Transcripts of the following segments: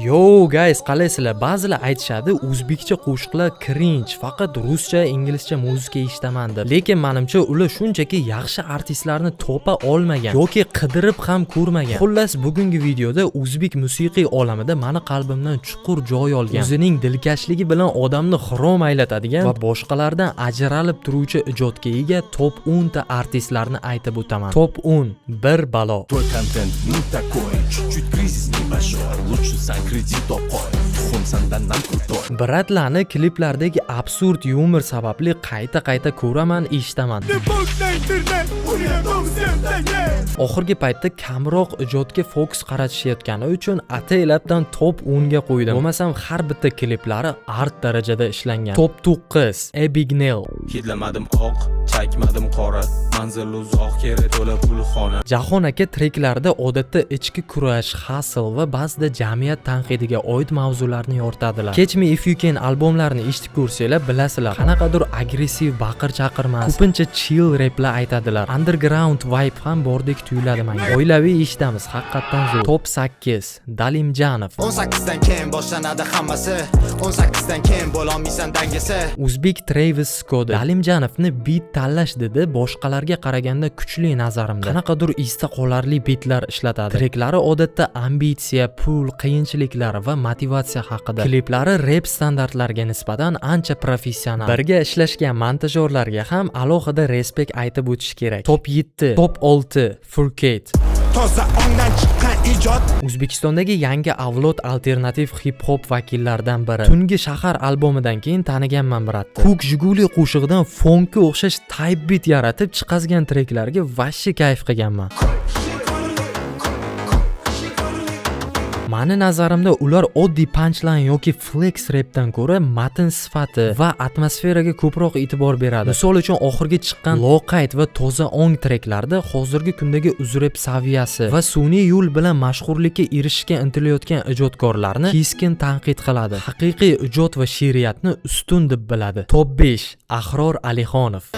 Yo guys, qalaysizlar? Ba'zilar aytishadi, o'zbekcha qo'shiqlar cringe, faqat ruscha, inglizcha muzika eshitaman deb. Lekin menimcha ular shunchaki yaxshi artistlarni topa olmagan yoki qidirib ham ko'rmagan. Xullas, bugungi videoda o'zbek musiqiy olamida meni qalbimdan chuqur joy olgan, o'zining dilkashligi bilan odamni xirom aylatadigan va boshqalardan ajralib turuvchi ijodga ega top 10 ta artistlarni aytib o'taman. Top 10. Bir balo. Твой контент не такой, чуть-чуть кризис небольшой, лучше сам кредит топой, тухum sandan nam krutoy. Bratlarni kliplardagi absurd yumor sababli qayta ko'raman, eshitaman. Oxirgi paytda kamroq ijodga fokus qaratishayotgani uchun ataylabdan top 10 ga qo'ydim. Bo'lmasam har bitta kliplari art darajada ishlangan. Top 9. Abigail. Hidlamadim oq, chakmadim qora, manzil uzoq, kerak to'la pulxona. Jahon aka treklarida odatda ichki kurash, hustle va ba'zida jamiyat tanqidiga oid mavzularni yoritadilar. Catch Me If You Can albomlarini eshitib ko'rsanglar bilasizlar, qanaqadir agressiv baqir-chaqir emas, ko'pincha chill raplar aytadilar. Underground vibe ham bordek tuyuladi menga. Oilaviy eshitamiz, haqiqatan zo'r. Top 8. Dalimjanov. 18 dan keyin boshlanadi hammasi, 18 dan keyin bo'lolmaysan dangasa. O'zbek Travis Scott Dalimjanovni beat tanlash dedi, boshqalarga qaraganda kuchli nazarimda. Qanaqadir esda qolarli beatlar ishlatadi. Treklari odatda ambitsiya, pul, qiyinchiliklar va motivatsiya haqida. Kliplari rap standartlariga nisbatan ancha professional. Birga ishlashgan montajyorlarga ham alohida respekt aytib o'tish kerak. Top 7. Top 6. Furkate. Toza ongdan chiqqan ijod. O'zbekistondagi yangi avlod alternativ hip-hop vakillaridan biri. Tungi shahar albomidan keyin taniganman biratda. Cook Jiguli qo'shig'idan funkka o'xshash type beat yaratib chiqazgan treklarga vashshi kayf qilganman. Mani nazarimda ular oddiy punchline yoki flex rapdan ko'ra matn sifati va atmosferaga ko'proq e'tibor beradi. Misol uchun oxirgi chiqqan loqayd va toza ong treklarda hozirgi kundagi uzrep saviyasi va sun'iy yo'l bilan mashhurlikka erishishga intilayotgan ijodkorlarni keskin tanqid qiladi. Haqiqiy ijod va she'riyatni ustun deb biladi. Top 5. Ahror Alixonov.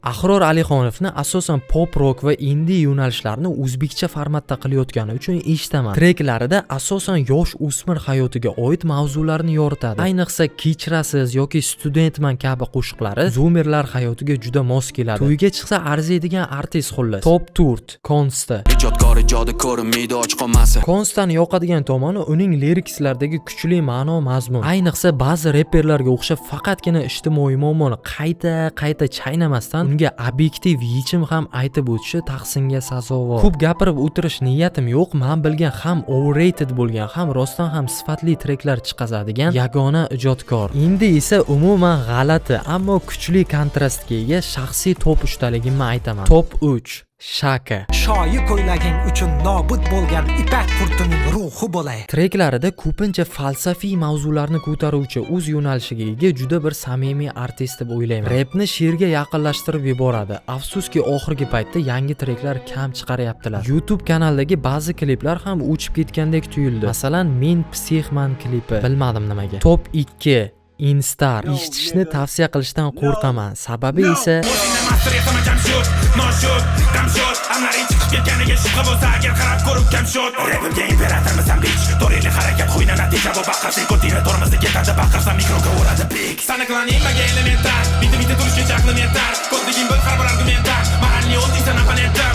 Ahror Alixonovni asosan pop rock va indie yo'nalishlarni o'zbekcha formatda qilayotgani uchun eshitaman. Treklarida asosan yosh o'smir hayotiga oid mavzularni yoritadi. Ayniqsa kechirasiz yoki studentman kabi qo'shiqlari zoomerlar hayotiga juda mos keladi. To'yga chiqsa arziydigan artist xullas. Top 4. Konsta. Ijodkor ijodi ko'rinmaydi och qolmasa. Konstani yoqadigan tomoni uning lirikslardagi kuchli ma'no mazmun. Ayniqsa ba'zi reperlarga o'xshab faqatgina ijtimoiy muammoni qayta chaynamasdan unga obyektiv yechim ham aytib o'tishi tahsinga sazovor. Ko'p gapirib o'tirish niyatim yo'q. Men bilgan ham overrated bo'lgan, ham rostdan ham sifatli treklar chiqazadigan yagona ijodkor. Endi esa umuman g'alati, ammo kuchli kontrastga ega shaxsiy top 3 taligimni aytaman. Top 3. Shaka. Shoyi ko'ylaging uchun nobud bo'lgan ipak qurtining ruhi bo'lay. Treklarida ko'pincha falsafiy mavzularni ko'taruvchi, o'z yo'nalishiga ega juda bir samimiy artist deb o'ylayman. Rapni she'rga yaqinlashtirib yuboradi. Afsuski oxirgi paytda yangi treklar kam chiqaryaptilar. YouTube kanaldagi ba'zi kliplar ham o'chib ketgandek tuyuldi. Masalan, Men Psixman klipi. Bilmadim nimaga. Top 2. Instar. Eshitishni tavsiya qilishdan qo'rqaman. Sababi esa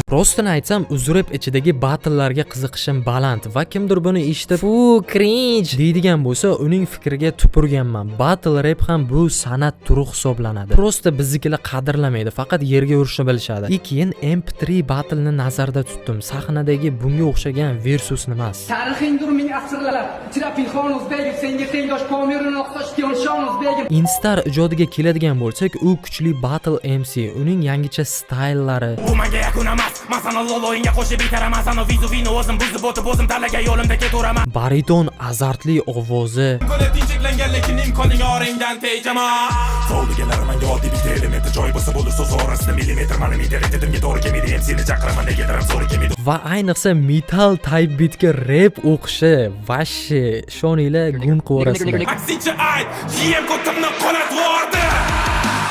rostini aytsam, uzrep ichidagi battlelarga qiziqishim baland va kimdir buni eshitib, "U cringe" deydigan bo'lsa, uning fikriga tupurganman. Battle rap ham bu san'at turi hisoblanadi. Prosta biznikilar qadrlamaydi, faqat yerga urishni bilishadi. Keyin MP3 battle'ni nazarda tutdim. Sahnadagi bunga o'xshagan versusni emas. Tarixingdir ming asrlar, ichra pinhon o'zbegim, senga tengdosh Pomerun o'xshash Tiyonshon o'zbegim. Instar ijodiga keladigan bo'lsak, u kuchli battle MC, uning yangicha stayllari. Bu menga yakun emas, men sanalloh o'yinga qo'shib bitaraman, sano vizuvini o'zim buzib o'tib o'zim talaga yo'limda ketaveraman. Bariton azartli ovozi. Qo'li tinchiklangan lekin imkoning oringdan tejaman. Soldiganlar menga oddiy bitta element joy bo'lsa bo'lur so'z orasida millimetr manometr etimga to'g'ri kelmaydi, MC'ni chaqiraman negadir zo'r kelmaydi. Va ayniqsa metal type beatga rap o'qishi vashshi shoninglar gun qivorasizlar. Aksincha ayt, yem ko'timni qo'latvordi.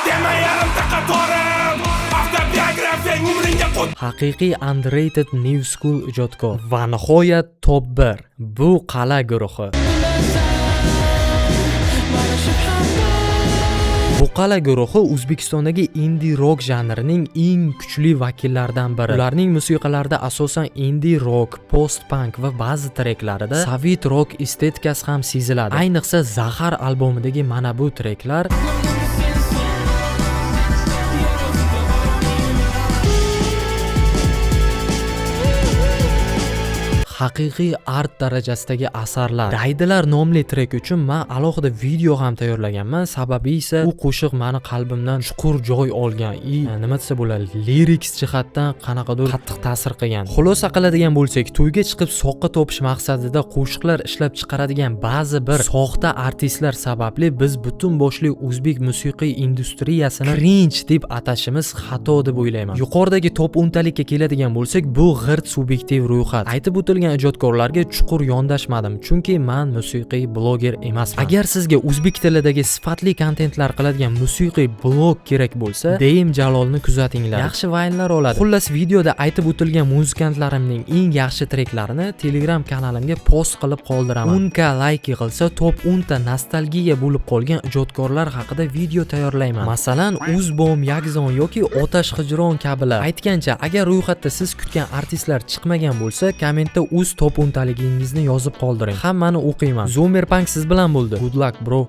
Dema yarim taqatorim. Avtobiografiyang umringga Haqiqiy underrated new school ijodkor va nihoyat top 1 bu Qala guruhi. Bu Qala guruhi O'zbekistondagi indie rock janrining eng kuchli vakillaridan biri. Ularning musiqalarida asosan indie rock, post-punk va ba'zi treklarida sovet rock estetikasi ham seziladi. Ayniqsa Zahar albomidagi mana bu treklar haqiqiy art darajasidagi asarlar. Daydilar nomli trek uchun men alohida video ham tayyorlaganman. Sababi esa u qo'shiq meni qalbimdan chuqur joy olgan. Nima desa bo'ladi, lyrics jihatdan qanaqadir qattiq ta'sir qilgan. Xulosa qiladigan bo'lsak, to'yga chiqib soqqa topish maqsadida qo'shiqlar ishlab chiqaradigan ba'zi bir soxta artistlar sababli biz butun boshli o'zbek musiqiy industriyasini cringe deb atashimiz xato deb o'ylayman. Yuqoridagi top 10 talikka keladigan bo'lsak, bu g'irt subyektiv ro'yxat. Aytib o'tilgan ijodkorlarga chuqur yondashmadim, chunki men musiqiy bloger emasman. Agar sizga o'zbek tilidagi sifatli kontentlar qiladigan musiqiy blog kerak bo'lsa, DM Jalolni kuzatinglar. Yaxshi vaynlar oladi. Xullas, videoda aytib o'tilgan muzikantlarimning eng yaxshi treklarini Telegram kanalimga post qilib qoldiraman. 10 ga like yig'ilsa, top 10 ta nostalgiya bo'lib qolgan ijodkorlar haqida video tayyorlayman. Masalan, Uzbom, Yagzon yoki Otash Hijron kabilar. Aytgancha, agar ro'yxatda siz kutgan artistlar chiqmagan bo'lsa, kommentda o'z top 10 taligingizni yozib qoldiring. Hammani o'qiyman. Zomerpunk siz bilan bo'ldi. Good luck bro.